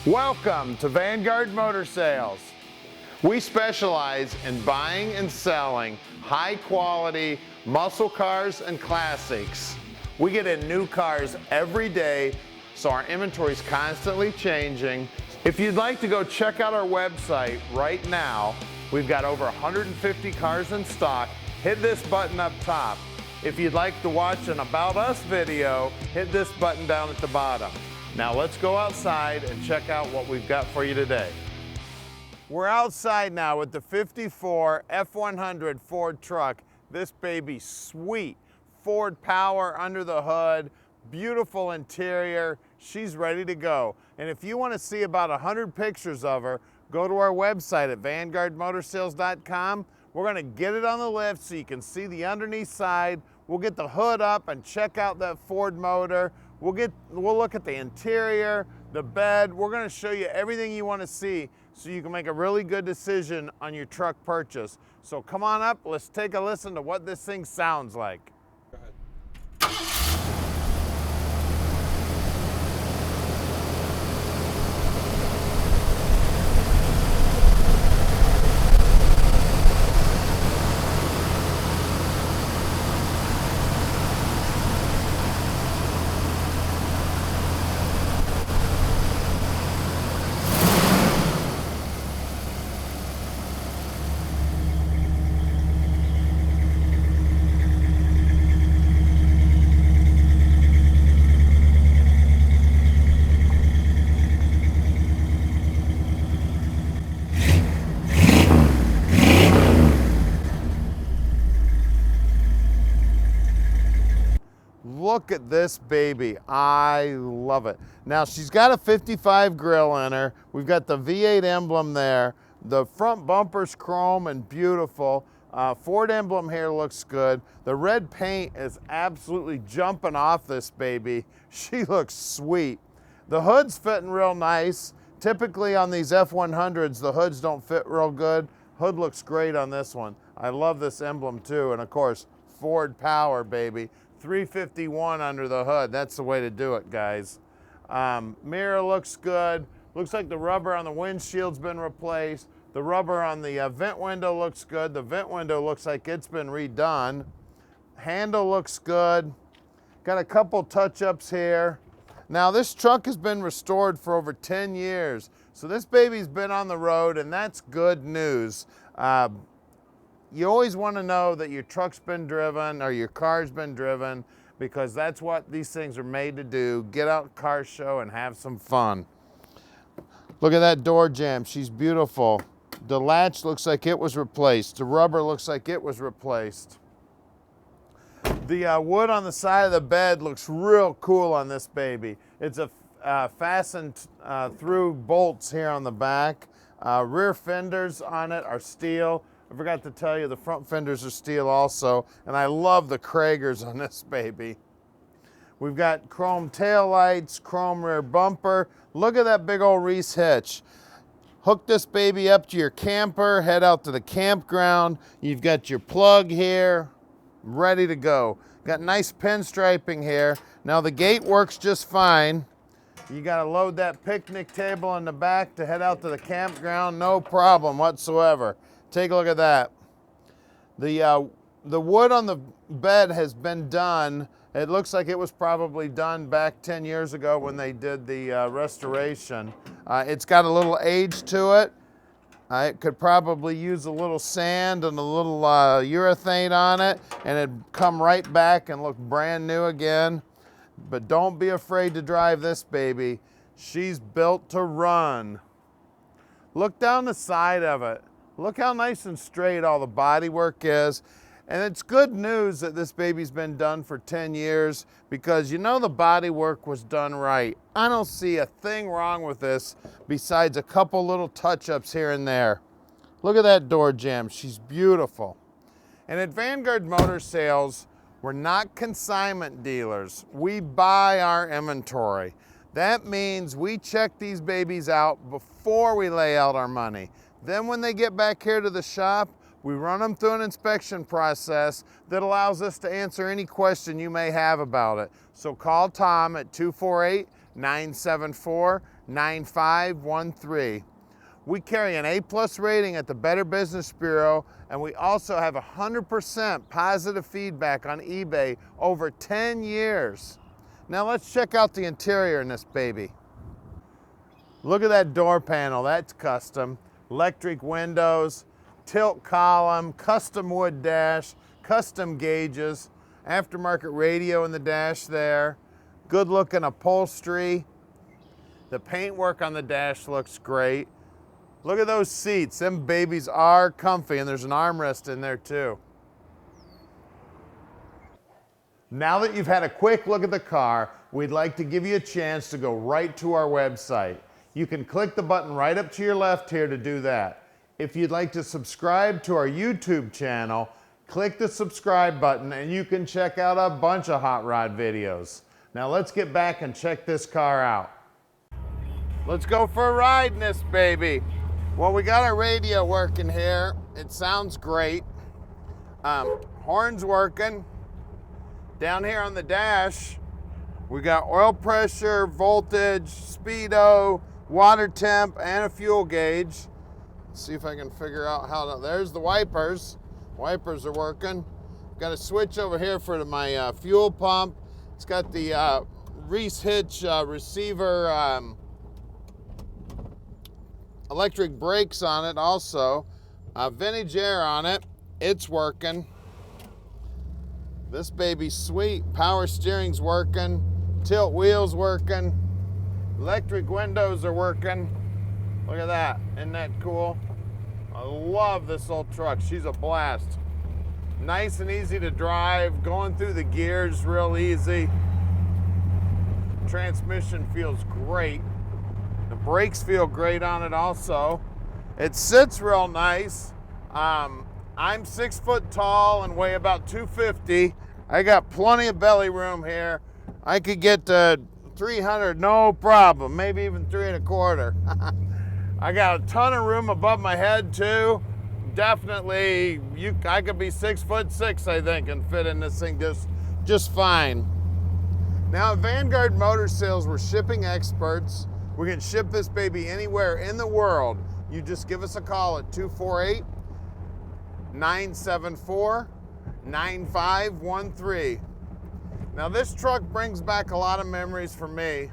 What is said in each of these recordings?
Welcome to Vanguard Motor Sales. We specialize in buying and selling high quality muscle cars and classics. We get in new cars every day, so our inventory is constantly changing. If you'd like to go check out our website right now, we've got over 150 cars in stock. Hit this button up top. If you'd like to watch an About Us video, hit this button down at the bottom. Now let's go outside and check out what we've got for you today. We're outside now with the 54 F100 Ford truck. This baby's sweet. Ford power under the hood, beautiful interior. She's ready to go. And if you want to see about 100 pictures of her, go to our website at vanguardmotorsales.com. We're going to get it on the lift so you can see the underneath side. We'll get the hood up and check out that Ford motor. We'll look at the interior, the bed. We're going to show you everything you want to see so you can make a really good decision on your truck purchase. So come on up, let's take a listen to what this thing sounds like. Go ahead. Look at this baby, I love it. Now she's got a 55 grill in her. We've got the V8 emblem there. The front bumper's chrome and beautiful. Ford emblem here looks good. The red paint is absolutely jumping off this baby. She looks sweet. The hood's fitting real nice. Typically on these F100s, the hoods don't fit real good. Hood looks great on this one. I love this emblem too, and of course, Ford power, baby. 351 under the hood. That's the way to do it, guys. Mirror looks good. Looks like the rubber on the windshield's been replaced. The rubber on the vent window looks good. The vent window looks like it's been redone. Handle looks good. Got a couple touch-ups here. Now this truck has been restored for over 10 years. So this baby's been on the road, and that's good news. You always want to know that your truck's been driven or your car's been driven, because that's what these things are made to do. Get out car show and have some fun. Look at that door jamb. She's beautiful. The latch looks like it was replaced. The rubber looks like it was replaced. The wood on the side of the bed looks real cool on this baby. It's a fastened through bolts here on the back. Rear fenders on it are steel. I forgot to tell you, the front fenders are steel also, and I love the Kragers on this baby. We've got chrome tail lights, chrome rear bumper. Look at that big old Reese hitch. Hook this baby up to your camper, head out to the campground. You've got your plug here, ready to go. Got nice pinstriping here. Now the gate works just fine. You gotta load that picnic table in the back to head out to the campground, no problem whatsoever. Take a look at that. The wood on the bed has been done. It looks like it was probably done back 10 years ago when they did the restoration. It's got a little age to it. It could probably use a little sand and a little urethane on it, and it'd come right back and look brand new again. But don't be afraid to drive this baby. She's built to run. Look down the side of it. Look how nice and straight all the bodywork is. And it's good news that this baby's been done for 10 years, because you know the bodywork was done right. I don't see a thing wrong with this besides a couple little touch-ups here and there. Look at that door jamb. She's beautiful. And at Vanguard Motor Sales, we're not consignment dealers. We buy our inventory. That means we check these babies out before we lay out our money. Then when they get back here to the shop, we run them through an inspection process that allows us to answer any question you may have about it. So call Tom at 974-9513. We carry an A+ rating at the Better Business Bureau, and we also have 100% positive feedback on eBay over 10 years. Now let's check out the interior in this baby. Look at that door panel, that's custom. Electric windows, tilt column, custom wood dash, custom gauges, aftermarket radio in the dash there, good looking upholstery. The paintwork on the dash looks great. Look at those seats, them babies are comfy, and there's an armrest in there too. Now that you've had a quick look at the car, we'd like to give you a chance to go right to our website. You can click the button right up to your left here to do that. If you'd like to subscribe to our YouTube channel, click the subscribe button and you can check out a bunch of hot rod videos. Now let's get back and check this car out. Let's go for a ride in this baby. Well, we got our radio working here. It sounds great. Horns working. Down here on the dash, we got oil pressure, voltage, speedo, water temp, and a fuel gauge. Let's see if I can figure out how to, there's the wipers. Wipers are working. Got a switch over here for my fuel pump. It's got the Reese Hitch receiver electric brakes on it also. Vintage air on it. It's working. This baby's sweet. Power steering's working. Tilt wheels working. Electric windows are working. Look at that. Isn't that cool? I love this old truck. She's a blast. Nice and easy to drive. Going through the gears real easy. Transmission feels great. The brakes feel great on it also. It sits real nice. I'm 6 foot tall and weigh about 250. I got plenty of belly room here. I could get to 300, no problem, maybe even 3 1/4. I got a ton of room above my head too. Definitely, I could be 6'6", I think, and fit in this thing just fine. Now at Vanguard Motor Sales, we're shipping experts. We can ship this baby anywhere in the world. You just give us a call at 248-974-9513. Now this truck brings back a lot of memories for me.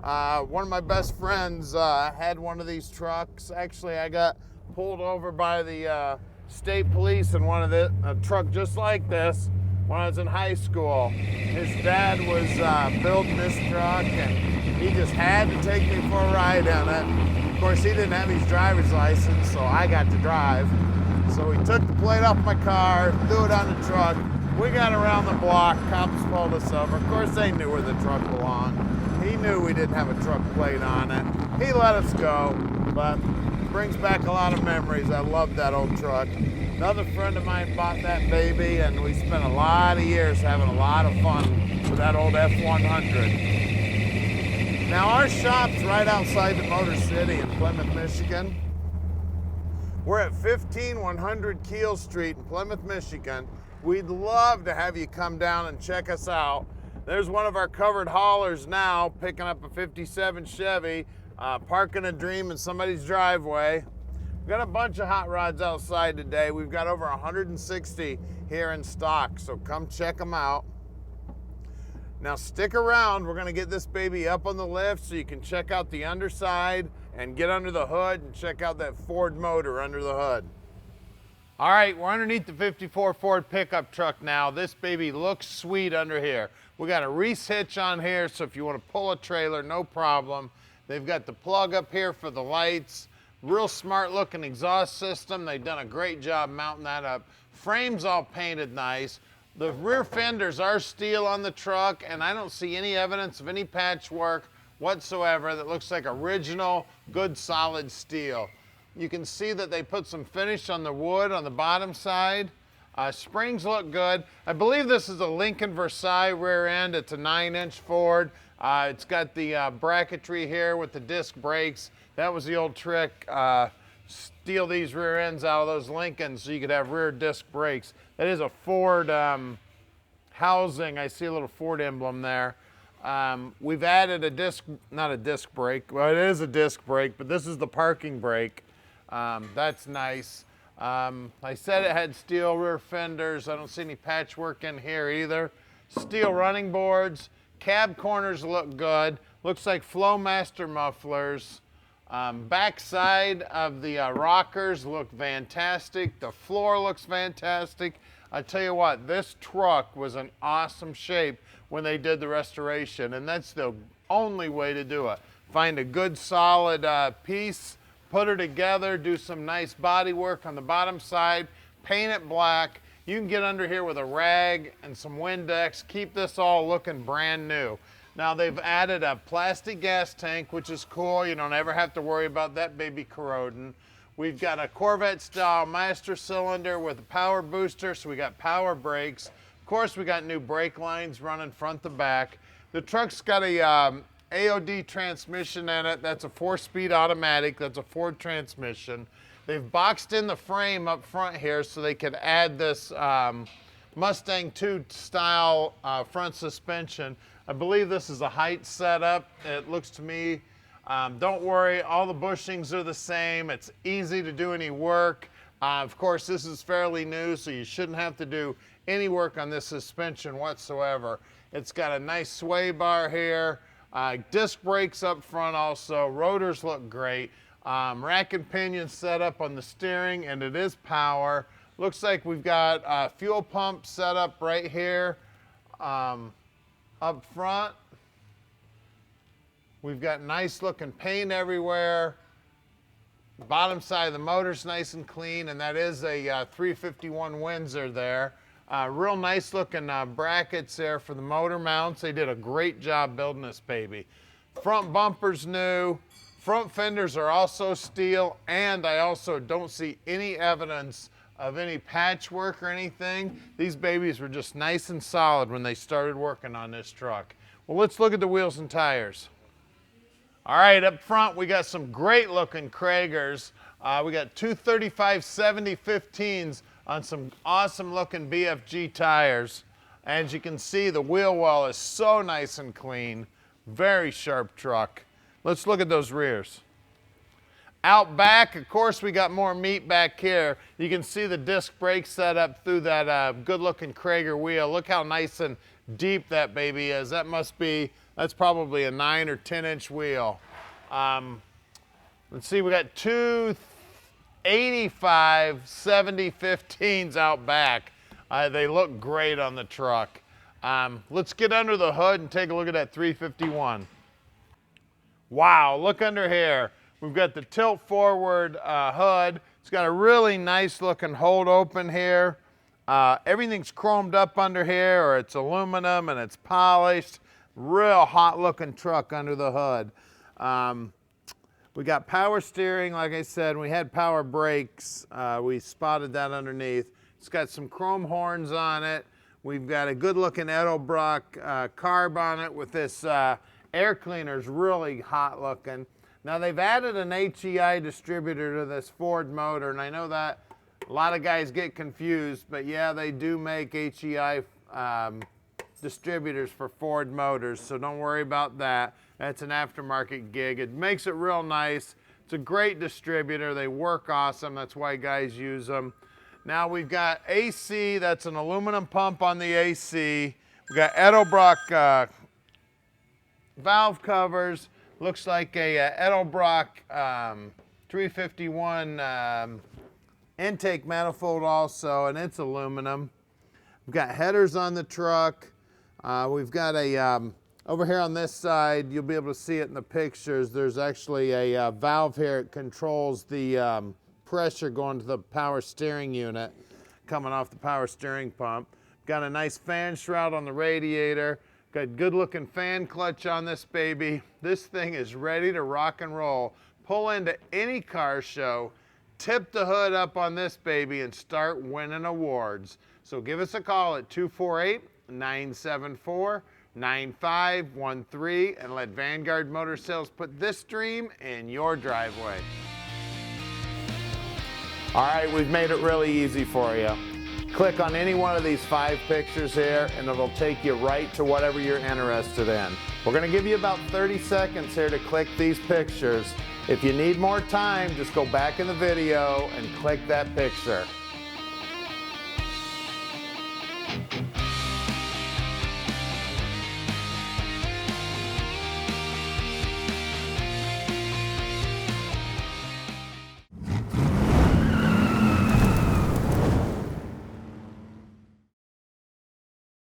One of my best friends had one of these trucks. Actually, I got pulled over by the state police in a truck just like this when I was in high school. His dad was building this truck and he just had to take me for a ride in it. Of course, he didn't have his driver's license, so I got to drive. So he took the plate off my car, threw it on the truck. We got around the block, cops pulled us over. Of course, they knew where the truck belonged. He knew we didn't have a truck plate on it. He let us go, but brings back a lot of memories. I love that old truck. Another friend of mine bought that baby, and we spent a lot of years having a lot of fun with that old F100. Now, our shop's right outside the Motor City in Plymouth, Michigan. We're at 15100 Keel Street in Plymouth, Michigan. We'd love to have you come down and check us out. There's one of our covered haulers now picking up a 57 Chevy, parking a dream in somebody's driveway. We've got a bunch of hot rods outside today. We've got over 160 here in stock, so come check them out. Now stick around. We're gonna get this baby up on the lift so you can check out the underside and get under the hood and check out that Ford motor under the hood. All right, we're underneath the 54 Ford pickup truck now. This baby looks sweet under here. We got a Reese hitch on here, so if you want to pull a trailer, no problem. They've got the plug up here for the lights. Real smart looking exhaust system. They've done a great job mounting that up. Frame's all painted nice. The rear fenders are steel on the truck, and I don't see any evidence of any patchwork whatsoever. That looks like original, good, solid steel. You can see that they put some finish on the wood on the bottom side. Springs look good. I believe this is a Lincoln Versailles rear end. It's a 9-inch Ford. It's got the bracketry here with the disc brakes. That was the old trick. Steal these rear ends out of those Lincolns so you could have rear disc brakes. That is a Ford housing. I see a little Ford emblem there. We've added a disc, not a disc brake, well, it is a disc brake, but this is the parking brake. That's nice. I said it had steel rear fenders. I don't see any patchwork in here either. Steel running boards. Cab corners look good. Looks like Flowmaster mufflers. Backside of the rockers look fantastic. The floor looks fantastic. I tell you what, this truck was in awesome shape when they did the restoration, and that's the only way to do it. Find a good solid piece, put her together, do some nice body work on the bottom side, paint it black. You can get under here with a rag and some Windex, keep this all looking brand new. Now they've added a plastic gas tank, which is cool. You don't ever have to worry about that baby corroding. We've got a Corvette style master cylinder with a power booster, so we got power brakes. Of course, we got new brake lines running front to back. The truck's got a AOD transmission in it. That's a 4-speed automatic. That's a Ford transmission. They've boxed in the frame up front here so they could add this Mustang 2 style front suspension. I believe this is a height setup. It looks to me, don't worry, all the bushings are the same. It's easy to do any work. Of course, this is fairly new, so you shouldn't have to do any work on this suspension whatsoever. It's got a nice sway bar here. Disc brakes up front also. Rotors look great. Rack and pinion set up on the steering, and it is power. Looks like we've got a fuel pump set up right here up front. We've got nice looking paint everywhere. Bottom side of the motor's nice and clean, and that is a 351 Windsor there. Real nice looking brackets there for the motor mounts. They did a great job building this baby. Front bumper's new. Front fenders are also steel, and I also don't see any evidence of any patchwork or anything. These babies were just nice and solid when they started working on this truck. Well, let's look at the wheels and tires. All right, up front, we got some great looking Kragers. We got two 35/70/15s on some awesome looking BFG tires. As you can see, the wheel well is so nice and clean. Very sharp truck. Let's look at those rears. Out back, of course, we got more meat back here. You can see the disc brake set up through that good looking Krager wheel. Look how nice and deep that baby is. That must be, that's probably a 9 or 10 inch wheel. Let's see, we got two 85/70/15s out back. They look great on the truck. Let's get under the hood and take a look at that 351. Wow, look under here. We've got the tilt forward hood. It's got a really nice looking hold open here. Everything's chromed up under here, or it's aluminum and it's polished. Real hot looking truck under the hood. We got power steering, like I said. We had power brakes. We spotted that underneath. It's got some chrome horns on it. We've got a good looking Edelbrock carb on it with this air cleaner's really hot looking. Now they've added an HEI distributor to this Ford motor, and I know that a lot of guys get confused, but yeah, they do make HEI distributors for Ford motors, so don't worry about that. That's an aftermarket gig. It makes it real nice. It's a great distributor. They work awesome. That's why guys use them. Now we've got AC. That's an aluminum pump on the AC. We've got Edelbrock valve covers. Looks like a Edelbrock 351 intake manifold also, and it's aluminum. We've got headers on the truck. We've got a, over here on this side, you'll be able to see it in the pictures, there's actually a valve here. It controls the pressure going to the power steering unit, coming off the power steering pump. Got a nice fan shroud on the radiator. Got good looking fan clutch on this baby. This thing is ready to rock and roll. Pull into any car show, tip the hood up on this baby, and start winning awards. So give us a call at 248-974-9513 and let Vanguard Motor Sales put this dream in your driveway. All right, we've made it really easy for you. click on any one of these 5 pictures here and it'll take you right to whatever you're interested in. We're going to give you about 30 seconds here to click these pictures. If you need more time, just go back in the video and click that picture.